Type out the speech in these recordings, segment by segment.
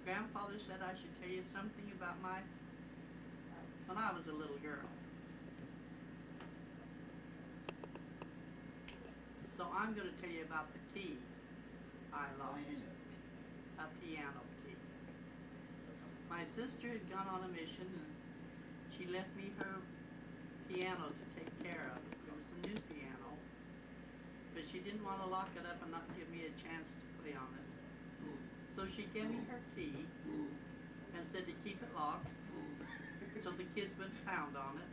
Grandfather said I should tell you something about when I was a little girl. So I'm going to tell you about the key I lost, a piano key. My sister had gone on a mission and she left me her piano to take care of. It was a new piano, but she didn't want to lock it up and not give me a chance to play on it. So she gave me her key and said to keep it locked so the kids wouldn't pound on it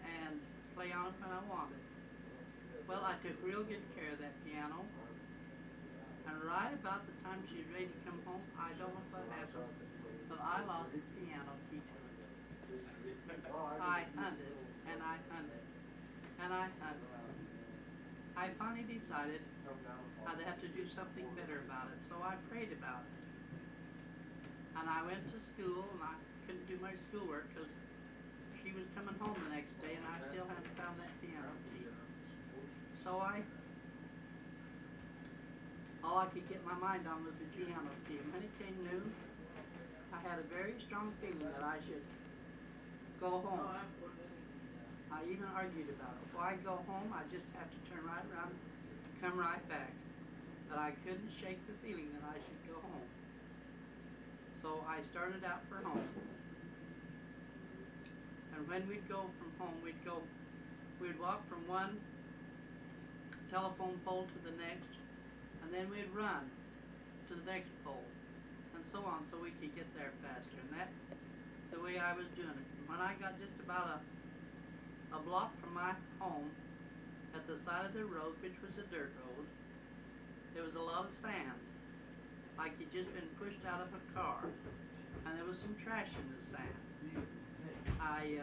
and play on it when I wanted. Well, I took real good care of that piano, and right about the time she was ready to come home, I don't know what happened, but I lost the piano key to it. I hunted, and I hunted, and I hunted. I finally decided I'd have to do something better about it, so I prayed about it. And I went to school, and I couldn't do my schoolwork because she was coming home the next day, and I still hadn't found that piano key. So all I could get my mind on was the piano key. And when it came noon, I had a very strong feeling that I should go home. I even argued about it. Why go home? I just have to turn right around and come right back. But I couldn't shake the feeling that I should go home. So I started out for home. And when we'd go from home, we'd walk from one telephone pole to the next, and then we'd run to the next pole, and so on, so we could get there faster. And that's the way I was doing it. And when I got just about a block from my home, at the side of the road, which was a dirt road, there was a lot of sand, like you'd just been pushed out of a car, and there was some trash in the sand. I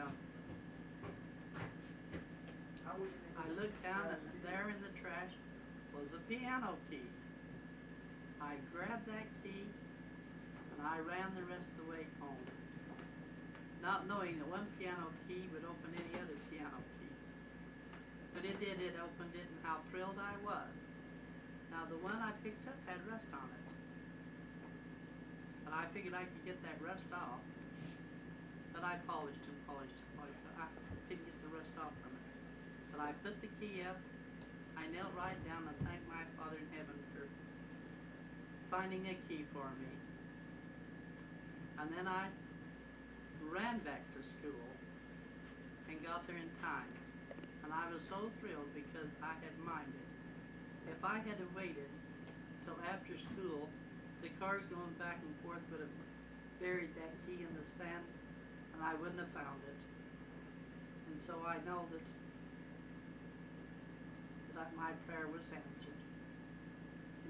looked down, and there in the trash was a piano key. I grabbed that key, and I ran the rest of the way home, not knowing that one piano key would open any other piano key. But it did, it opened it, and how thrilled I was. Now the one I picked up had rust on it, and I figured I could get that rust off, but I polished and polished and polished, but I couldn't get the rust off from it. But I put the key up, I knelt right down and thanked my Father in heaven for finding a key for me. And then I ran back to school and got there in time. And I was so thrilled because I had minded. If I had have waited till after school, the cars going back and forth would have buried that key in the sand, and I wouldn't have found it. And so I know that my prayer was answered.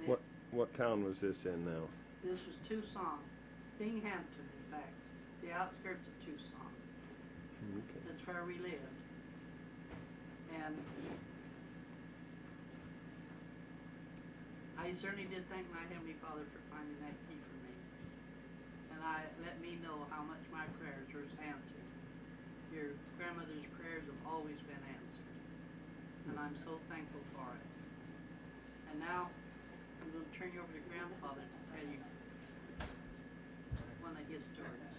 And What town was this in now? This was Tucson, Binghamton, in fact, the outskirts of Tucson. Okay. That's where we lived. And I certainly did thank my Heavenly Father for finding that key for me. And let me know how much my prayers were answered. Your grandmother's prayers have always been answered. And I'm so thankful for it. And now I'm going to turn you over to Grandfather to tell you one of his stories.